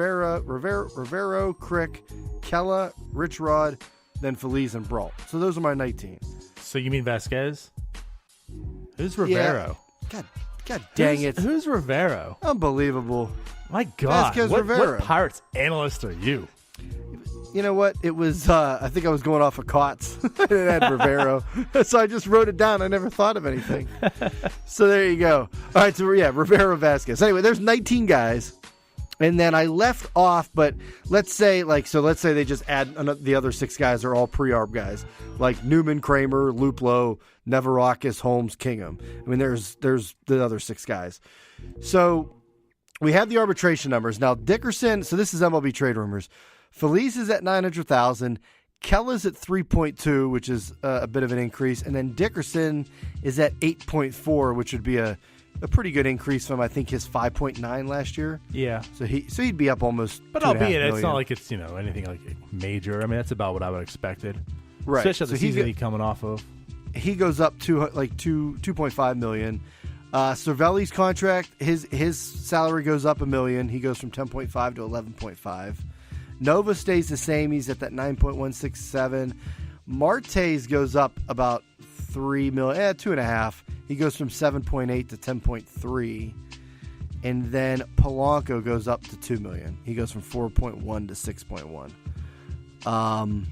Rivero, Crick, Kella, Rich Rod, then Feliz and Brault. So those are my 19. So you mean Vasquez? Who's Rivero? Yeah. God dang it. Who's Rivero? Unbelievable. My God. Vasquez Rivero. What Pirates analyst are you? You know what? It was, I think I was going off of Cots. I didn't have Rivero. So I just wrote it down. I never thought of anything. So there you go. All right. So, yeah, Rivero, Vasquez. Anyway, there's 19 guys. And then I left off, but let's say they just add the other 6 guys are all pre-arb guys, like Newman, Kramer, Luplow, Nevarakis, Holmes, Kingham. I mean, there's the other 6 guys. So we have the arbitration numbers. Now, Dickerson, so this is MLB trade rumors. Feliz is at $900,000. Kella's at 3.2, which is a bit of an increase. And then Dickerson is at 8.4, which would be a pretty good increase from, I think, his 5.9 last year. Yeah. So he'd be up almost. But albeit it's not like it's anything like major. I mean, that's about what I would have expected. Right. Especially the season he's coming off of. He goes up to like 2.5 million. Cervelli's contract, his salary goes up $1 million. He goes from 10.5 to 11.5. Nova stays the same. He's at that 9.167. Marte's goes up about $3 million, 2.5. He goes from 7.8 to 10.3. And then Polanco goes up to $2 million. He goes from 4.1 to 6.1.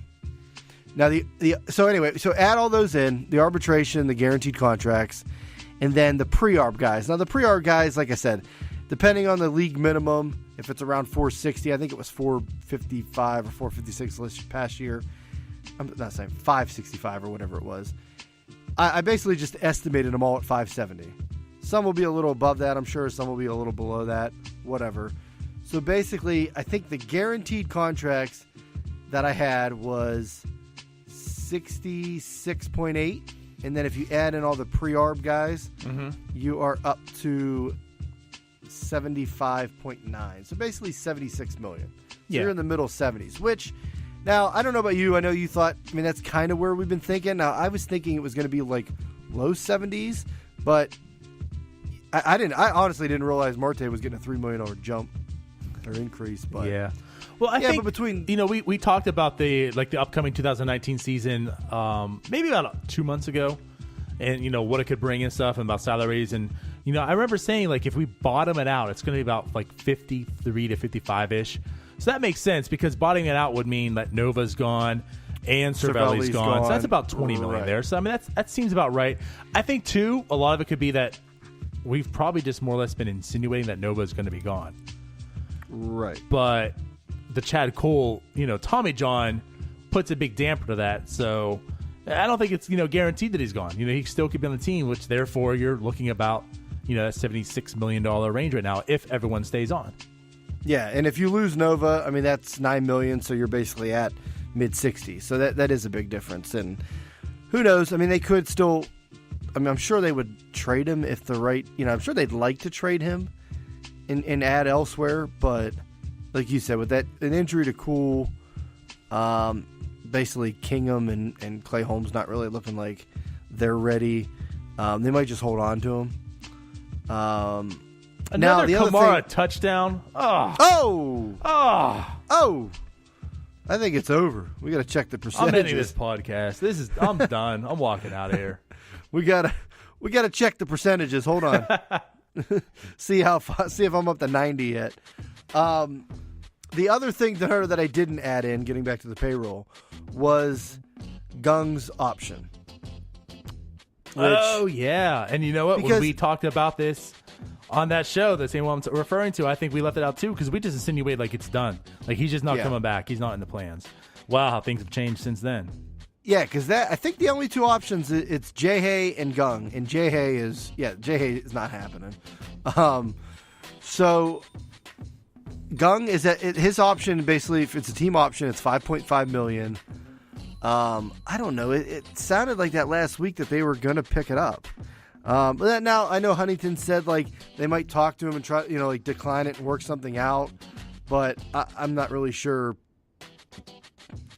Now so add all those in, the arbitration, the guaranteed contracts, and then the pre-arb guys. Now the pre-arb guys, like I said, depending on the league minimum, if it's around 460, I think it was 455 or 456 this past year. I'm not saying 565 or whatever it was. I basically just estimated them all at 570. Some will be a little above that, I'm sure. Some will be a little below that, whatever. So basically, I think the guaranteed contracts that I had was 66.8. And then if you add in all the pre-arb guys, you are up to 75.9. So basically 76 million. So you're in the middle 70s, which now I don't know about you. I know you thought, that's kind of where we've been thinking. Now I was thinking it was going to be like low 70s, but I honestly didn't realize Marte was getting a $3 million jump or increase. But yeah. Well, I think, but between we talked about the upcoming 2019 season maybe about 2 months ago, and what it could bring and stuff, and about salaries, and I remember saying if we bottom it out, it's going to be about 53 to 55 ish. So that makes sense because bottoming it out would mean that Nova's gone and Cervelli's gone. So that's about 20 million there. So that seems about right. I think too, a lot of it could be that we've probably just more or less been insinuating that Nova's going to be gone. Right. But the Chad Cole, Tommy John puts a big damper to that. So I don't think it's, guaranteed that he's gone. He still could be on the team, which therefore you're looking about, that $76 million range right now if everyone stays on. Yeah, and if you lose Nova, that's $9 million, so you're basically at mid-60s. So that is a big difference. And who knows? They could still I'm sure they would trade him if the right, I'm sure they'd like to trade him and add elsewhere, but like you said, with an injury to Cool, basically Kingham and Clay Holmes not really looking like they're ready. They might just hold on to him. Another Kamara touchdown. Oh! I think it's over. We got to check the percentages. I'm ending this podcast. I'm done. I'm walking out of here. We gotta check the percentages. Hold on. see if I'm up to 90 yet. The other thing that I didn't add in, getting back to the payroll, was Gung's option. Oh yeah, and you know what? When we talked about this on that show, the same one I'm referring to, I think we left it out too because we just insinuated it's done. He's just not coming back. He's not in the plans. Wow, how things have changed since then. Yeah, because I think the only two options, it's Jay and Gung, and Jay is not happening. So Gung is at his option. Basically, if it's a team option, it's $5.5 million. I don't know. It sounded like that last week that they were going to pick it up. But now I know Huntington said they might talk to him and try, decline it and work something out. But I'm not really sure.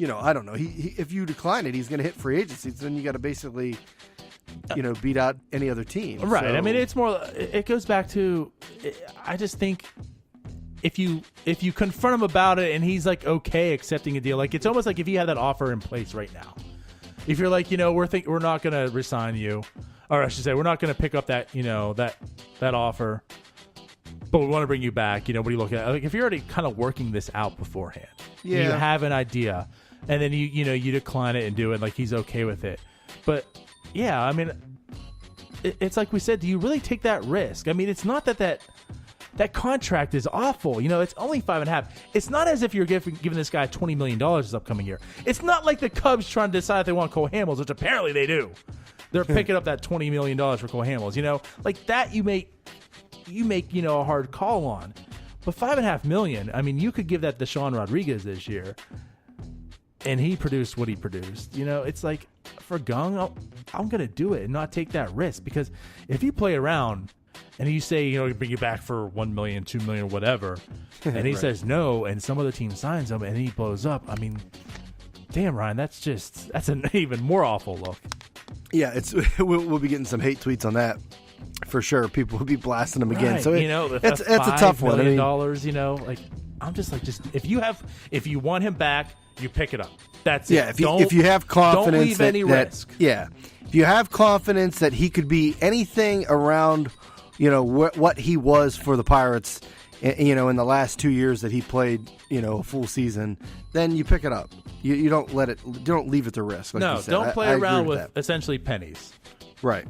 I don't know. If you decline it, he's going to hit free agency. So then you got to basically, beat out any other team. Right. So, it's more. It goes back to. I just think if you confront him about it and he's like okay accepting a deal, like it's almost like if you have that offer in place right now, if you're like, we're not going to resign you, or I should say we're not going to pick up that that offer, but we want to bring you back. What do you look at? Like if you're already kind of working this out beforehand, you have an idea, and then you decline it and do it, like he's okay with it. But yeah, I mean, it's like we said, do you really take that risk? I mean, it's not that contract is awful. It's only 5.5. It's not as if you're giving this guy $20 million this upcoming year. It's not like the Cubs trying to decide if they want Cole Hamels, which apparently they do. They're picking up that $20 million for Cole Hamels. Like that you make a hard call on. But $5.5 million, I mean, you could give that to Sean Rodriguez this year, and he produced what he produced. It's like for Gung, I'm going to do it and not take that risk, because if you play around and you say, bring you back for $1 million, $2 million, whatever, and he says no, and some other team signs him and he blows up, I mean, damn, Ryan, that's an even more awful look. Yeah, we'll be getting some hate tweets on that for sure. People will be blasting him again. So it's a tough one. $5 million, like I'm just like, if you want him back, you pick it up. That's it. If you have confidence, don't leave any risk. Yeah, if you have confidence that he could be anything around, what he was for the Pirates, in the last 2 years that he played, a full season, then you pick it up. You don't leave it to risk. Like you said. Don't play around with essentially pennies. Right.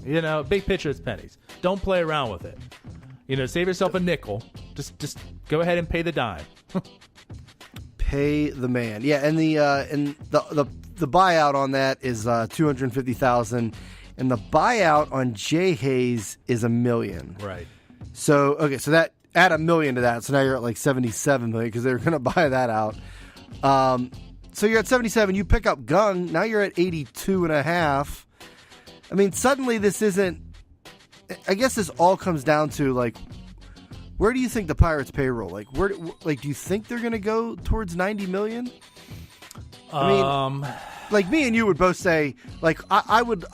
Big picture is pennies. Don't play around with it. Save yourself a nickel. Just go ahead and pay the dime. Pay the man. Yeah, and the buyout on that is $250,000, and the buyout on Jay Hayes is $1 million. Right. So that add $1 million to that. So now you're at like $77 million because they're going to buy that out. So you're at 77. You pick up Gung. Now you're at 82.5. I mean, suddenly this isn't. I guess this all comes down to like, where do you think the Pirates' payroll? Like, do you think they're going to go towards $90 million? I mean, like me and you would both say, like, I would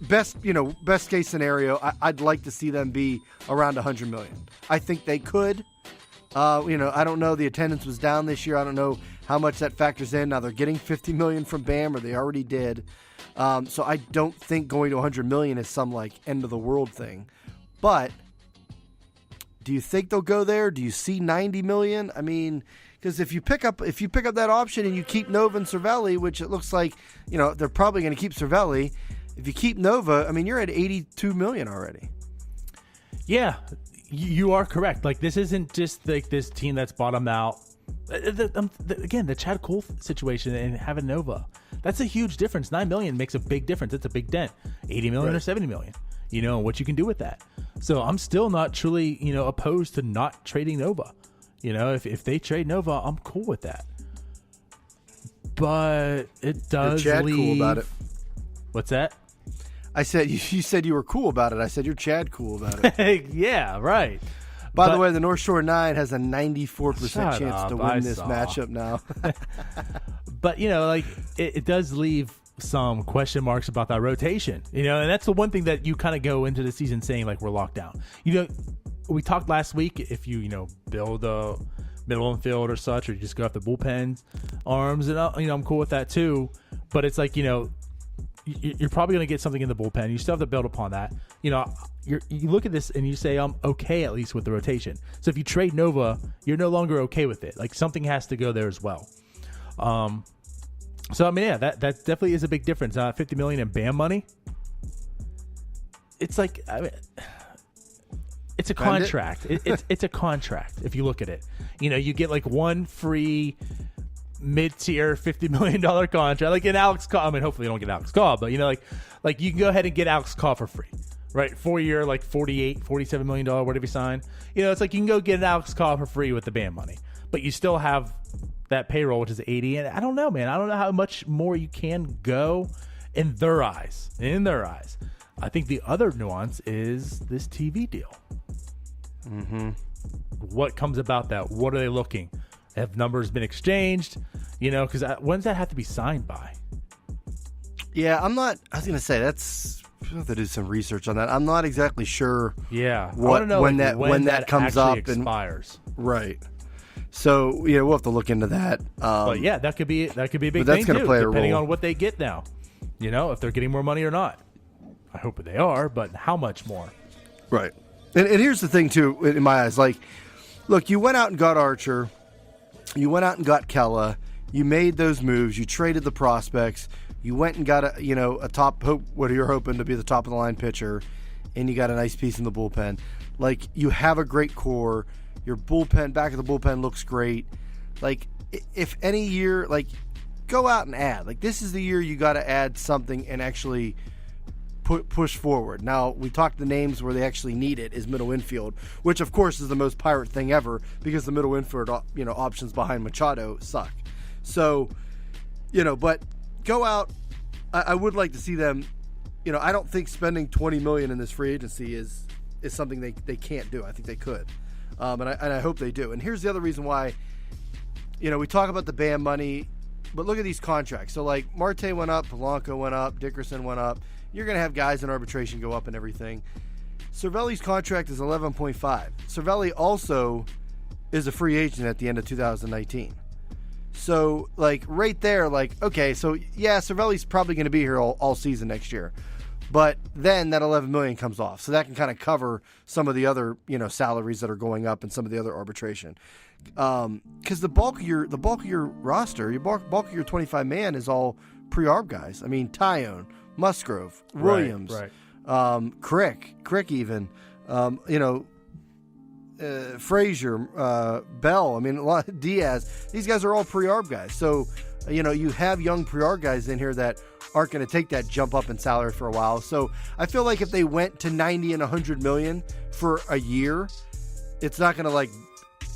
best case scenario, I'd like to see them be around $100 million. I think they could. I don't know. The attendance was down this year. I don't know how much that factors in. Now they're getting $50 million from Bam, or they already did. So I don't think going to $100 million is some like end of the world thing. But do you think they'll go there? Do you see $90 million? I mean, because if you pick up that option and you keep Nova and Cervelli, which it looks like they're probably going to keep Cervelli. If you keep Nova, I mean, you're at $82 million already. Yeah, you are correct. Like, this isn't just like this team that's bottomed out. Again, the Chad Cole situation and having Nova, that's a huge difference. $9 million makes a big difference. It's a big dent. $80 million or $70 million. What you can do with that. So I'm still not truly, opposed to not trading Nova. If they trade Nova, I'm cool with that. But it does You're Chad leave. Cool about it. What's that? I said you said you were cool about it. I said you're Chad cool about it. Yeah, right. By the way, the North Shore 9 has a 94% chance to win this matchup now. But it does leave some question marks about that rotation. And that's the one thing that you kind of go into the season saying like we're locked down. We talked last week, if you build a middle infield or such, or you just go after bullpen arms, and I'm cool with that too. But it's like you're probably going to get something in the bullpen. You still have to build upon that. You look at this and you say, I'm okay at least with the rotation. So if you trade Nova, you're no longer okay with it. Like, something has to go there as well. So I mean, yeah, that definitely is a big difference. $50 million in BAM money. It's like, it's a contract. It's a contract. If you look at it, you get like one free mid-tier $50 million contract, like in Alex Cobb. I mean, hopefully you don't get Alex Cobb, but like you can go ahead and get Alex Cobb for free, right? 4-year, like $47 million, whatever you sign. It's like you can go get an Alex Cobb for free with the BAM money, but you still have that payroll, which is 80. And I don't know, man. I don't know how much more you can go in their eyes. I think the other nuance is this TV deal. Mm-hmm. What comes about that? What are they looking? Have numbers been exchanged? Because when does that have to be signed by? Yeah, I was going to say, that's I have to do some research on that. I'm not exactly sure. Yeah, I what, want to know when that comes up expires. Right. So we'll have to look into that. But yeah, that could be a big thing that's too, play depending a role on what they get now. If they're getting more money or not. I hope they are, but how much more? Right. And here's the thing too, in my eyes, like, look, you went out and got Archer, you went out and got Kella, you made those moves, you traded the prospects, you went and got a top, what you're hoping to be the top of the line pitcher, and you got a nice piece in the bullpen. Like, you have a great core, your bullpen, back of the bullpen looks great. Like, if any year, like, go out and add. Like, this is the year you got to add something and actually push forward. Now, we talked the names where they actually need it is middle infield, which of course is the most Pirate thing ever because the middle infield options behind Machado suck. So, but go out. I would like to see them. I don't think spending $20 million in this free agency is something they can't do. I think they could, and I hope they do. And here's the other reason why. We talk about the BAM money, but look at these contracts. So like Marte went up, Polanco went up, Dickerson went up. You're going to have guys in arbitration go up and everything. Cervelli's contract is $11.5. Cervelli also is a free agent at the end of 2019. So, like, right there, like, okay, so, yeah, Cervelli's probably going to be here all season next year. But then that $11 million comes off. So that can kind of cover some of the other, salaries that are going up and some of the other arbitration. Because the bulk of your roster, your bulk of your 25-man is all pre-arb guys. I mean, Tyone, Musgrove, Williams, right. Crick even, Frazier, Bell. I mean, Diaz. These guys are all pre-arb guys. So, you have young pre-arb guys in here that aren't going to take that jump up in salary for a while. So I feel like if they went to 90 and 100 million for a year, it's not going to like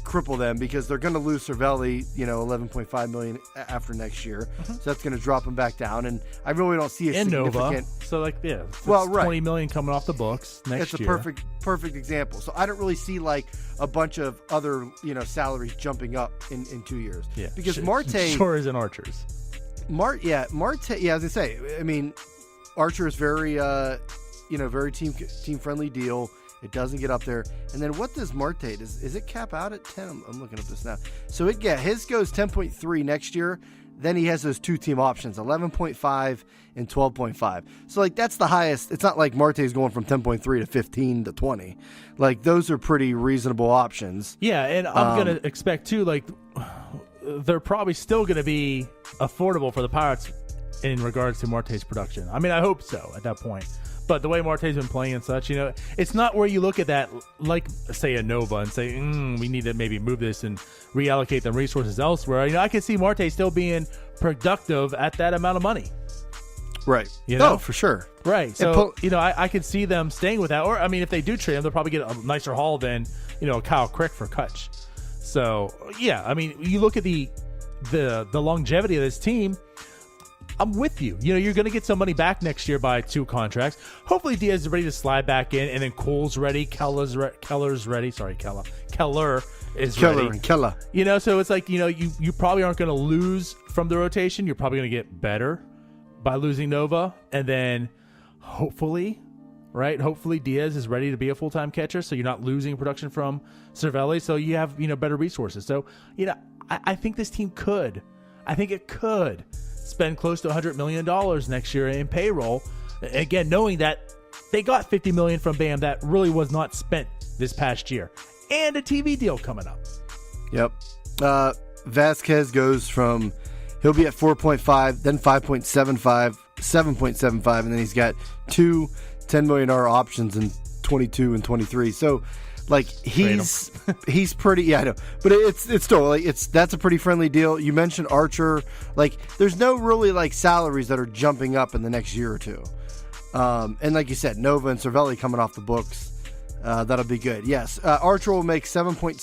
cripple them because they're going to lose Cervelli, 11.5 million after next year. So that's going to drop them back down. And I really don't see a significant. Nova. So like, yeah, well, right. 20 million coming off the books next year. It's a perfect example. So I don't really see like a bunch of other, salaries jumping up in 2 years. Yeah. Because Marte. Shores and Archers. Marte. Yeah, as I say, I mean, Archer is very, very team friendly deal. It doesn't get up there. And then what does Marte, is it cap out at 10? I'm looking up this now. So his goes 10.3 next year. Then he has those two team options, 11.5 and 12.5. So like that's the highest. It's not like Marte is going from 10.3 to 15 to 20. Like those are pretty reasonable options. Yeah, and I'm going to expect too, like they're probably still going to be affordable for the Pirates in regards to Marte's production. I mean, I hope so at that point. But the way Marte's been playing and such, it's not where you look at that like, say, a Nova and say, we need to maybe move this and reallocate the resources elsewhere. I can see Marte still being productive at that amount of money. Right. Oh, for sure. Right. So, I could see them staying with that. Or, I mean, if they do trade him, they'll probably get a nicer haul than, Kyle Crick for Kutch. So, yeah, I mean, you look at the longevity of this team. I'm with you. You're going to get some money back next year by 2 contracts. Hopefully Diaz is ready to slide back in, and then Cole's ready. Keller's ready. Sorry, Keller is ready. And Keller. So it's like, you probably aren't going to lose from the rotation. You're probably going to get better by losing Nova. And then hopefully Diaz is ready to be a full-time catcher, so you're not losing production from Cervelli, so you have, better resources. So, I think this team could. I think it could spend close to $100 million next year in payroll. Again, knowing that they got $50 million from BAM that really was not spent this past year, and a TV deal coming up. Yep. Vasquez goes from he'll be at 4.5, then 5.75, 7.75, and then he's got 2 $10 million options in 22 and 23. So like he's pretty, I know, but it's still like that's a pretty friendly deal. You mentioned Archer, like there's no really like salaries that are jumping up in the next year or two, and like you said, Nova and Cervelli coming off the books, that'll be good. Yes, Archer will make 7.6,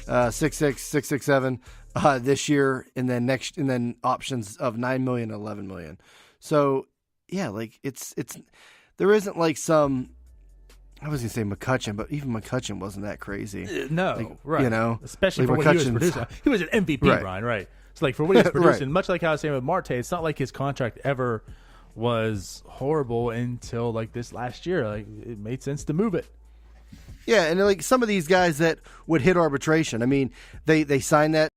6.6, 6.67 this year, and then options of 9 million, 11 million. So yeah, like it's there isn't like some. I was going to say McCutchen, but even McCutchen wasn't that crazy. No, like, right. Especially like for what he was producing. He was an MVP, right. Ryan, right? So, like, for what he was producing, right. Much like how I was saying with Marte, it's not like his contract ever was horrible until like this last year. Like it made sense to move it. Yeah, and like some of these guys that would hit arbitration, I mean, they signed that